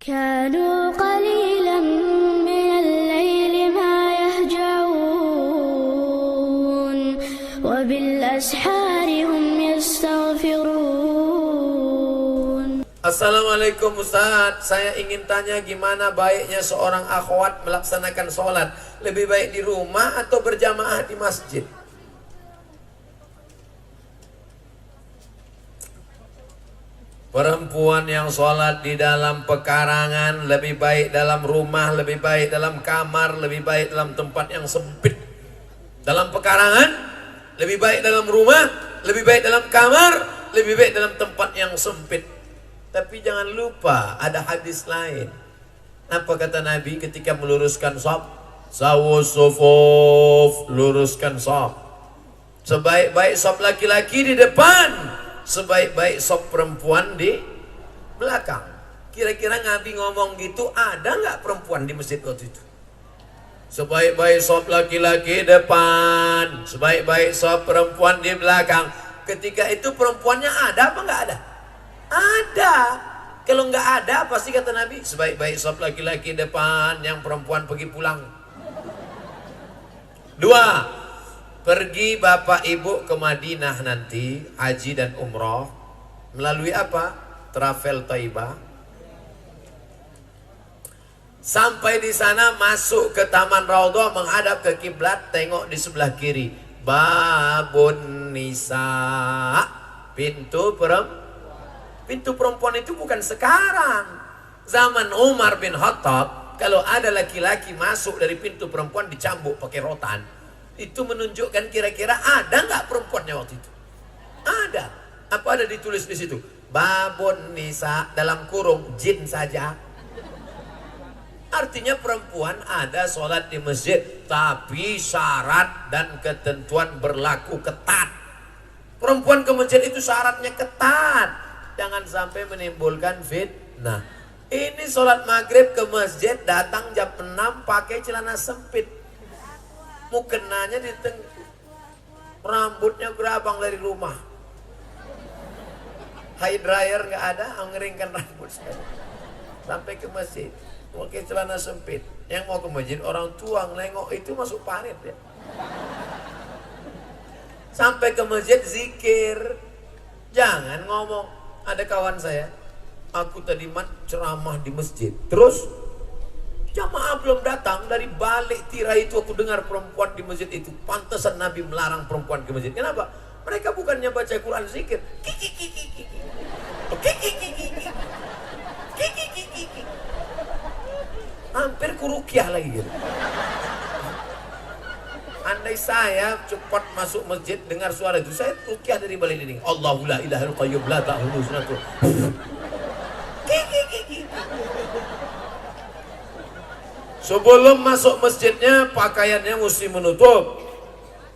كانوا قليلا من الليل ما يهجعون وبالأسحار هم يستغفرون. Assalamualaikum Ustaz, saya ingin tanya gimana baiknya seorang akhwat melaksanakan sholat, lebih baik di rumah atau berjamaah di masjid? Perempuan yang sholat di dalam pekarangan lebih baik dalam rumah, lebih baik dalam kamar, lebih baik dalam tempat yang sempit. Dalam pekarangan lebih baik dalam rumah, lebih baik dalam kamar, lebih baik dalam tempat yang sempit. Tapi jangan lupa ada hadis lain. Apa kata Nabi ketika meluruskan shaf? Sawu sufuf, luruskan shaf. Sebaik-baik shaf laki-laki di depan, sebaik-baik shaf perempuan di belakang. Kira-kira Nabi ngomong gitu, ada nggak perempuan di masjid waktu itu? Sebaik-baik shaf laki-laki depan, sebaik-baik shaf perempuan di belakang. Ketika itu perempuannya ada apa nggak ada? Ada. Kalau nggak ada pasti kata Nabi, sebaik-baik shaf laki-laki depan, yang perempuan pergi pulang. 2. Pergi bapak ibu ke Madinah nanti haji dan umroh melalui apa? Travel Thaibah. Sampai di sana masuk ke Taman Raudhah, menghadap ke kiblat, tengok di sebelah kiri. Babun Nisa, pintu perempuan. Pintu perempuan itu bukan sekarang. Zaman Umar bin Khattab, kalau ada laki-laki masuk dari pintu perempuan dicambuk pakai rotan. Itu menunjukkan kira-kira ada nggak perempuannya waktu itu? Ada. Apa ada ditulis di situ? Babun Nisa, dalam kurung jin saja. Artinya perempuan ada sholat di masjid, tapi syarat dan ketentuan berlaku ketat. Perempuan ke masjid itu syaratnya ketat. Jangan sampai menimbulkan fitnah. Ini sholat maghrib ke masjid, datang jam 6 pakai celana sempit. Mukenanya di rambutnya gerabang dari rumah. Hair dryer nggak ada, ngeringkan rambut sekali. Sampai ke masjid, pakai celana sempit. Yang mau ke masjid orang tua ngelengok itu masuk parit ya. Sampai ke masjid zikir. Jangan ngomong. Ada kawan saya, aku tadi ceramah di masjid, terus jamaah belum datang, dari balik tirai itu aku dengar perempuan di masjid itu. Pantesan Nabi melarang perempuan ke masjid. Kenapa? Mereka bukannya baca Quran zikir. Hampir kurukyah lagi gitu. Andai saya cepat masuk masjid dengar suara itu, saya rukyah dari balik dinding. Allahu la ilaha illa qayyum la ta'khudhuhu sinatun. Sebelum masuk masjidnya pakaiannya mesti menutup.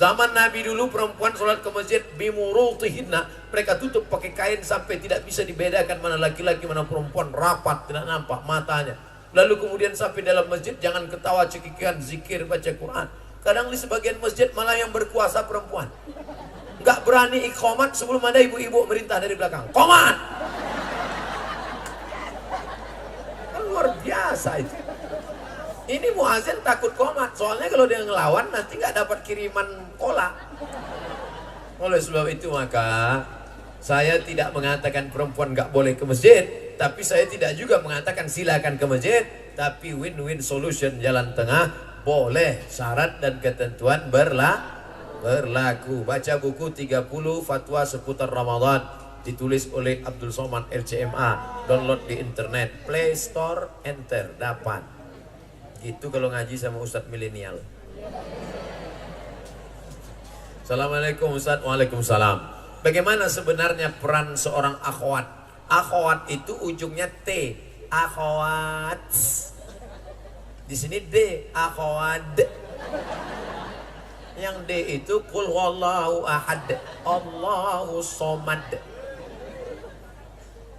Zaman Nabi dulu perempuan sholat ke masjid bimurutihinna, mereka tutup pakai kain sampai tidak bisa dibedakan mana laki-laki mana perempuan, rapat tidak nampak matanya. Lalu kemudian sampai dalam masjid jangan ketawa cekikikan, zikir baca Quran. Kadang di sebagian masjid malah yang berkuasa perempuan. Nggak berani iqamat sebelum ada ibu-ibu merintah dari belakang. Qomat! Kan luar biasa itu. Ini muazin takut qomat. Soalnya kalau dia ngelawan nanti nggak dapat kiriman kola. Oleh sebab itu maka saya tidak mengatakan perempuan nggak boleh ke masjid. Tapi saya tidak juga mengatakan silakan ke masjid. Tapi win-win solution, jalan tengah. Boleh, syarat dan ketentuan berlaku. Baca buku 30 fatwa seputar Ramadan, ditulis oleh Abdul Somad LCMA. Download di internet, Play Store, enter, dapat. Gitu kalau ngaji sama Ustadz milenial. Assalamualaikum Ustadz. Waalaikumsalam. Bagaimana sebenarnya peran seorang akhwat? Akhwat itu ujungnya T. Akhwat. Di sini D, akhwad. Yang D itu qul huwallahu ahad, Allahu somad.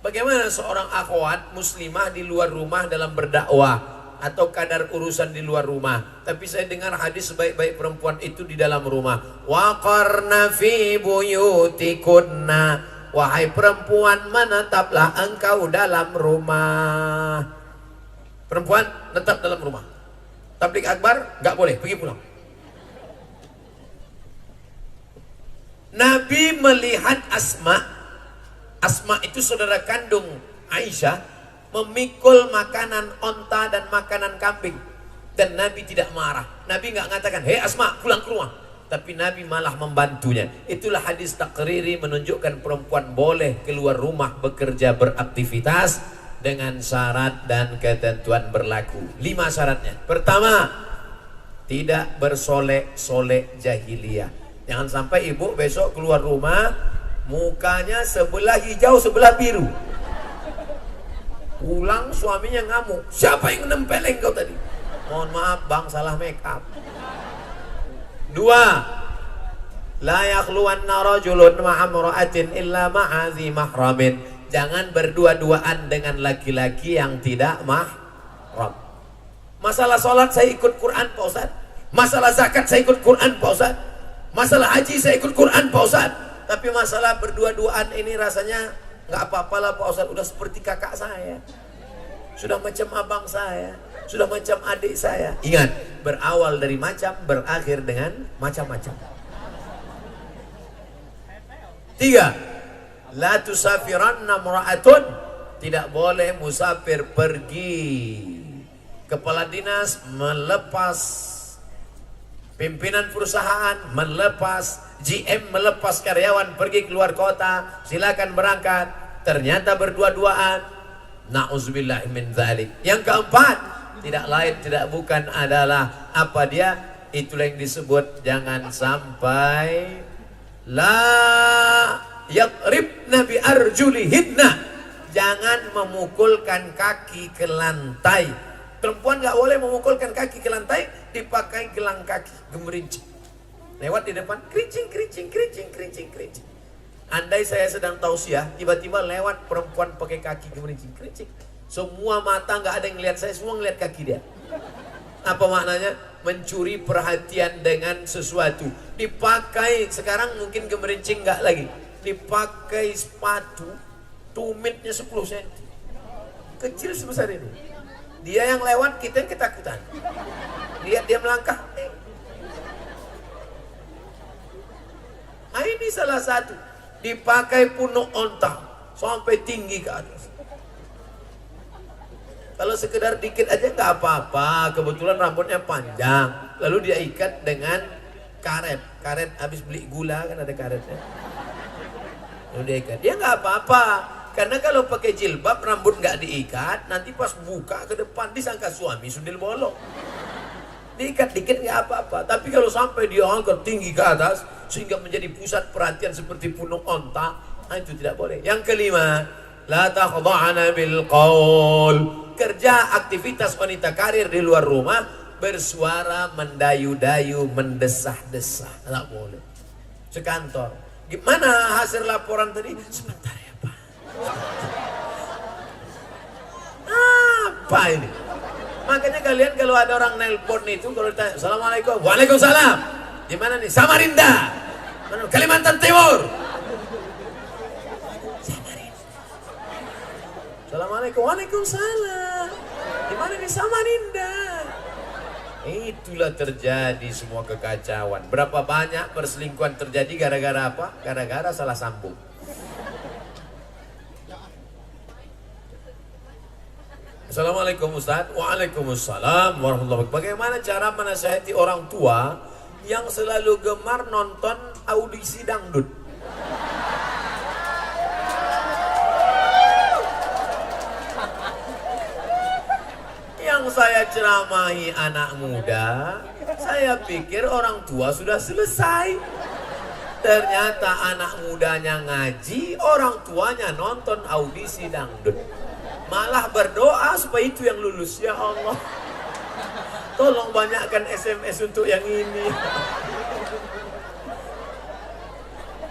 Bagaimana seorang akhwat muslimah di luar rumah dalam berdakwah atau kadar urusan di luar rumah? Tapi saya dengar hadis sebaik-baik perempuan itu di dalam rumah. Wa qarna fi buyutikunna, wahai perempuan menetaplah engkau dalam rumah. perempuan tetap dalam rumah. Tablik akbar nggak boleh, pergi pulang. Nabi melihat Asma itu saudara kandung Aisyah, memikul makanan onta dan makanan kambing, dan Nabi tidak marah. Nabi nggak mengatakan, hei Asma pulang ke rumah, tapi Nabi malah membantunya. Itulah hadis takriri, menunjukkan perempuan boleh keluar rumah bekerja beraktivitas dengan syarat dan ketentuan berlaku. 5 syaratnya. Pertama, tidak bersolek-solek jahiliyah. Jangan sampai ibu besok keluar rumah mukanya sebelah hijau sebelah biru. Pulang suaminya ngamuk, siapa yang nempeleng kau tadi? Mohon maaf bang, salah make up. 2, la yakhluwanna rajulun ma'amra'atin illa ma'adhi mahramin. Jangan berdua-duaan dengan laki-laki yang tidak mahram. Masalah sholat saya ikut Quran Pak Ustaz. Masalah zakat saya ikut Quran Pak Ustaz. Masalah haji saya ikut Quran Pak Ustaz. Tapi masalah berdua-duaan ini rasanya nggak apa-apalah Pak Ustaz. Udah seperti kakak saya, sudah macam abang saya, sudah macam adik saya. Ingat, berawal dari macam, berakhir dengan macam-macam. 3, la tusafiranna mura'atun. Tidak boleh musafir pergi. Kepala dinas melepas, pimpinan perusahaan melepas, GM melepas karyawan pergi keluar kota, silakan berangkat. Ternyata berdua-duaan, na'udzubillah min dzalik. Yang keempat, tidak lain tidak bukan adalah apa dia? Itulah yang disebut jangan sampai la yadribna bi arjulihinna. Jangan memukulkan kaki ke lantai. Perempuan nggak boleh memukulkan kaki ke lantai, dipakai gelang kaki gemerincing. Lewat di depan, kerincing, kerincing, kerincing, kerincing, kerincing. Andai saya sedang tausiah, tiba-tiba lewat perempuan pakai kaki gemerincing, kerincing. Semua mata nggak ada yang lihat saya, semua ngeliat kaki dia. Apa maknanya? Mencuri perhatian dengan sesuatu. Dipakai, sekarang mungkin gemerincing nggak lagi. Dipakai sepatu, tumitnya 10 cm. Kecil sebesar ini. Dia yang lewat, kita yang ketakutan. Lihat dia melangkah. Ini salah satu. Dipakai punuk onta sampai tinggi ke atas. Kalau sekedar dikit aja nggak apa-apa. Kebetulan rambutnya panjang. Lalu dia ikat dengan karet. Karet habis beli gula kan ada karetnya. Lalu dia ikat. Dia nggak apa-apa. Karena kalau pakai jilbab rambut nggak diikat, nanti pas buka ke depan disangka suami sundel bolong. Diikat dikit nggak apa-apa. Tapi kalau sampai dia angkat tinggi ke atas sehingga menjadi pusat perhatian seperti punuk onta, nah itu tidak boleh. Yang kelima, la takhda'na bil qaul. Kerja aktivitas wanita karir di luar rumah bersuara mendayu-dayu, mendesah-desah, tidak boleh. Sekantor, gimana hasil laporan tadi? Sebentar ya Pak. Apa ini? Makanya kalian kalau ada orang nelpon itu, kalau ditanya Assalamualaikum, Waalaikumsalam, di mana nih? Samarinda, Kalimantan Timur. Samarinda. Assalamualaikum, Waalaikumsalam, di mana nih? Samarinda. Itulah terjadi semua kekacauan. Berapa banyak perselingkuhan terjadi gara-gara apa? Gara-gara salah sambung. Assalamualaikum Ustaz. Waalaikumsalam warahmatullahi wabarakatuh. Bagaimana cara menasihati orang tua yang selalu gemar nonton audisi dangdut? Yang saya ceramahi anak muda, saya pikir orang tua sudah selesai. Ternyata anak mudanya ngaji, orang tuanya nonton audisi dangdut. Malah berdoa supaya itu yang lulus. Ya Allah, tolong banyakkan SMS untuk yang ini.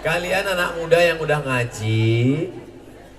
Kalian anak muda yang udah ngaji,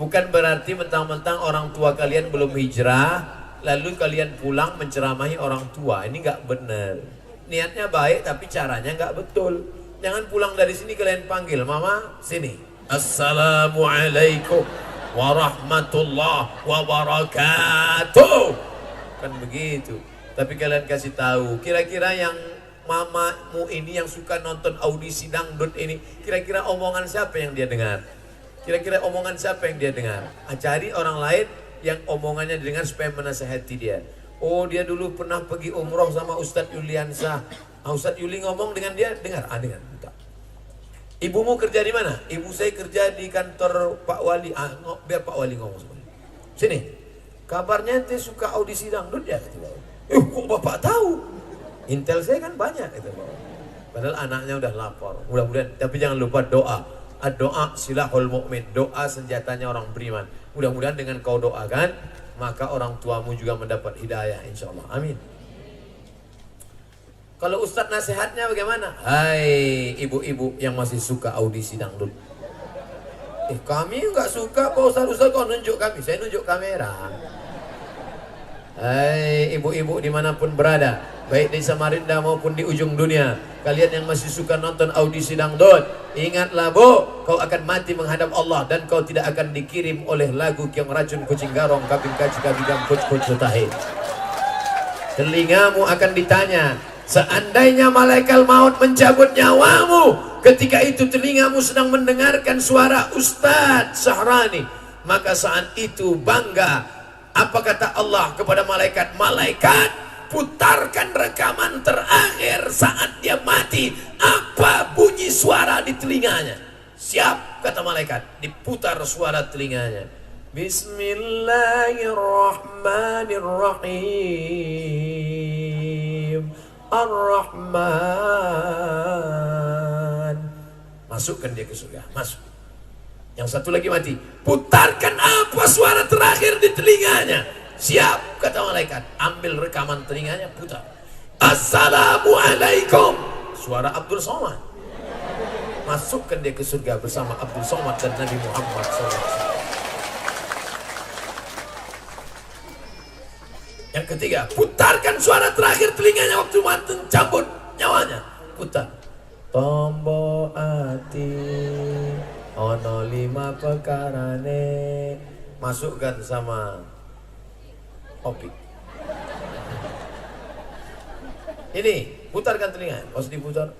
bukan berarti mentang-mentang orang tua kalian belum hijrah, lalu kalian pulang menceramahi orang tua. Ini gak benar. Niatnya baik tapi caranya gak betul. Jangan pulang dari sini kalian panggil, Mama sini, Assalamualaikum warahmatullahi wabarakatuh. bukan begitu. Tapi kalian kasih tahu, kira-kira yang mamamu ini yang suka nonton audisi dangdut ini, kira-kira omongan siapa yang dia dengar? Kira-kira omongan siapa yang dia dengar? Cari orang lain yang omongannya didengar supaya menasehati dia. Oh, dia dulu pernah pergi umroh sama Ustadz Yuliansa. Ustadz Yuli ngomong dengan dia, dengar, dengar. Bentar. Ibumu kerja di mana? Ibu saya kerja di kantor Pak Wali. Biar Pak Wali ngomong sama dia. Sini, kabarnya dia suka audisi dangdut ya? Kok bapak tahu? Intel saya kan banyak. Padahal anaknya udah lapor. Mudah-mudahan, tapi jangan lupa doa. Doa silahul mu'min. Doa senjatanya orang beriman. Mudah-mudahan dengan kau doakan, maka orang tuamu juga mendapat hidayah insya Allah. Amin. Kalau Ustadz nasihatnya bagaimana? Hai ibu-ibu yang masih suka audisi dangdut. Kami nggak suka Pak Ustadz kau nunjuk kami. Saya nunjuk kamera. Hai ibu-ibu dimanapun berada, baik di Samarinda maupun di ujung dunia, kalian yang masih suka nonton audisi dangdut, ingatlah bu, kau akan mati menghadap Allah dan kau tidak akan dikirim oleh lagu Kiong Racun Kucing Garong Kabin Kaci Kabigam Kuc Kuc Sutahe. Telingamu akan ditanya, seandainya malaikat maut mencabut nyawamu, ketika itu telingamu sedang mendengarkan suara Ustadz Sahrani, maka saat itu bangga. Apa kata Allah kepada malaikat? Malaikat, putarkan rekaman terakhir saat dia mati. Apa bunyi suara di telinganya? Siap, kata malaikat. Diputar suara telinganya. Bismillahirrahmanirrahim. Ar-Rahman. Masukkan dia ke surga. Masuk. Yang satu lagi mati. Putarkan apa suara terakhir di telinganya? Siap, kata malaikat. Ambil rekaman telinganya, putar. Assalamualaikum. Suara Abdul Somad. Masukkan dia ke surga bersama Abdul Somad dan Nabi Muhammad SAW. Yang ketiga, putarkan suara terakhir telinganya waktu mantan cabut nyawanya. Putar. Tombo ati ono 5 pekarane. Masukkan sama Opik. Ini putarkan telinga. Pas diputar,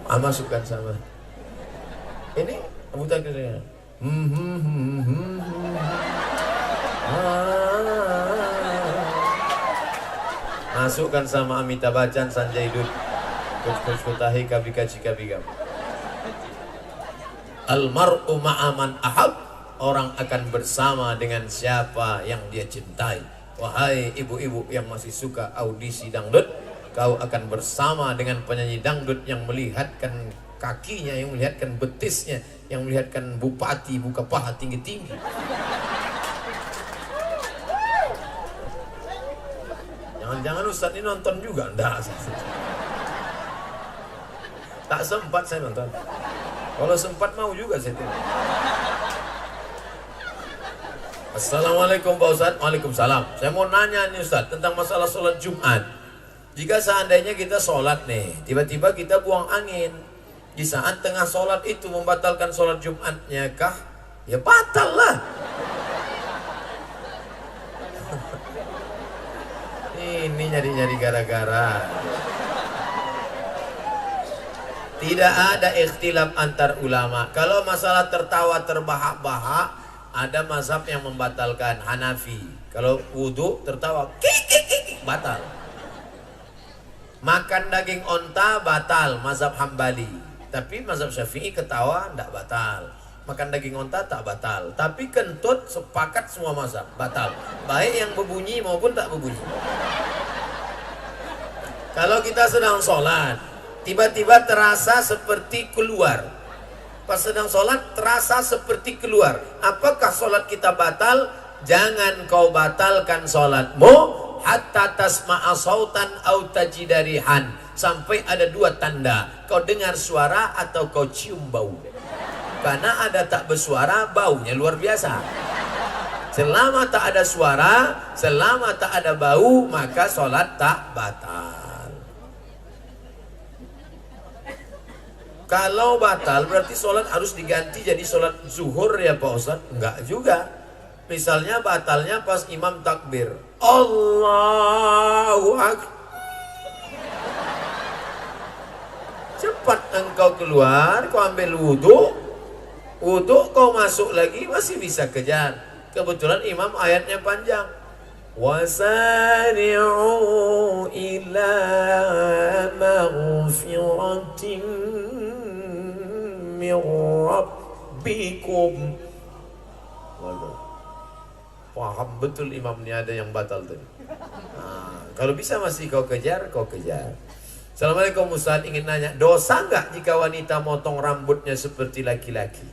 masukkan sama. Ini putarkan telinga. Masukkan sama Amitabh Bachchan, Sanjay Dutt, Kuch Kutahi, Kabika Cika Bigam. Almar'u ma'aman ahab, orang akan bersama dengan siapa yang dia cintai. Wahai ibu-ibu yang masih suka audisi dangdut, kau akan bersama dengan penyanyi dangdut yang melihatkan kakinya, yang melihatkan betisnya, yang melihatkan bupati buka paha tinggi-tinggi. Jangan-jangan Ustadz ini nonton juga? Enggak. Tak sempat saya nonton. Kalau sempat mau juga saya tengok. Assalamualaikum Pak Ustadz. Waalaikumsalam. Saya mau nanya nih Ustadz tentang masalah sholat Jumat. Jika seandainya kita sholat nih, tiba-tiba kita buang angin, di saat tengah sholat itu membatalkan sholat Jumatnya kah? Ya batal lah. Ini nyari-nyari gara-gara. Tidak ada ikhtilaf antar ulama. Kalau masalah tertawa terbahak-bahak, ada mazhab yang membatalkan, Hanafi. Kalau wudu tertawa, batal. Makan daging onta batal, mazhab Hambali. Tapi mazhab Syafi'i ketawa tidak batal. Makan daging onta tak batal. Tapi kentut sepakat semua mazhab batal. Baik yang berbunyi maupun tak berbunyi. Kalau kita sedang sholat, tiba-tiba terasa seperti keluar. Pas sedang sholat terasa seperti keluar. Apakah sholat kita batal? Jangan kau batalkan sholatmu hatta tasma'a sautan au tajidarihan. Sampai ada 2 tanda. Kau dengar suara atau kau cium bau. Karena ada tak bersuara, baunya luar biasa. Selama tak ada suara, selama tak ada bau, maka sholat tak batal. Kalau batal berarti sholat harus diganti jadi sholat zuhur ya Pak Ustadz? Enggak juga. Misalnya batalnya pas imam takbir. Allahu Akbar. Cepat engkau keluar, kau ambil wudhu. Wudhu kau masuk lagi masih bisa kejar. Kebetulan imam ayatnya panjang. Wasari'u ila maghfiratin min rabbikum. Waduh. Paham betul imam ini ada yang batal tadi. Nah, kalau bisa masih kau kejar, kau kejar. Assalamualaikum Ustaz, ingin nanya, dosa nggak jika wanita motong rambutnya seperti laki-laki?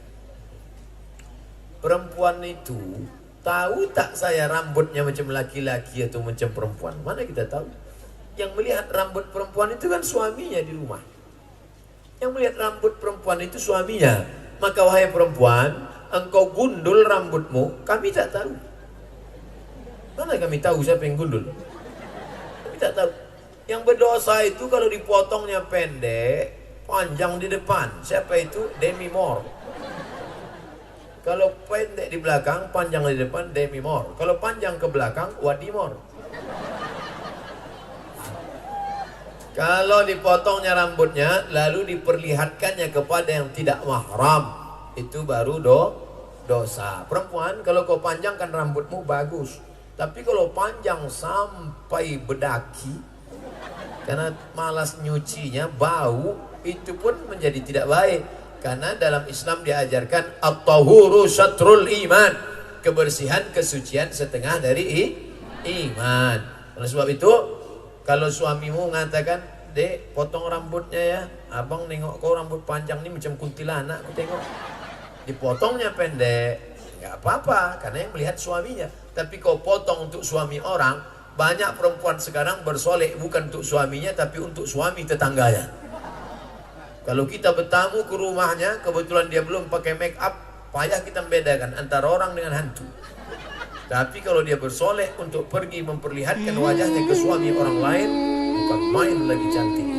Perempuan itu tahu tak saya rambutnya macam laki-laki atau macam perempuan? Mana kita tahu? Yang melihat rambut perempuan itu kan suaminya di rumah. Yang melihat rambut perempuan itu suaminya. Maka wahai perempuan, engkau gundul rambutmu, kami tak tahu. Mana kami tahu siapa yang gundul? Kami tak tahu. Yang berdosa itu kalau dipotongnya pendek, panjang di depan. Siapa itu? Demi Moore. Kalau pendek di belakang, panjang di depan, Demi Moore. Kalau panjang ke belakang, Wadi Moore. Kalau dipotongnya rambutnya, lalu diperlihatkannya kepada yang tidak mahram, itu baru dosa. Perempuan, kalau kau panjangkan rambutmu bagus. Tapi kalau panjang sampai bedaki, karena malas nyucinya, bau, itu pun menjadi tidak baik. Karena dalam Islam diajarkan at-tahuru syatrul iman, kebersihan, kesucian setengah dari iman. Oleh sebab itu, kalau suamimu mengatakan, "Dek, potong rambutnya ya, abang nengok kau rambut panjang ini macam kuntilanak, aku tengok." Dipotongnya pendek, nggak apa-apa, karena yang melihat suaminya. Tapi kau potong untuk suami orang. Banyak perempuan sekarang bersolek bukan untuk suaminya, tapi untuk suami tetangganya. Kalau kita bertamu ke rumahnya, kebetulan dia belum pakai make up, payah kita membedakan antara orang dengan hantu. Tapi kalau dia bersolek untuk pergi memperlihatkan wajahnya ke suami orang lain, bukan main lagi cantik.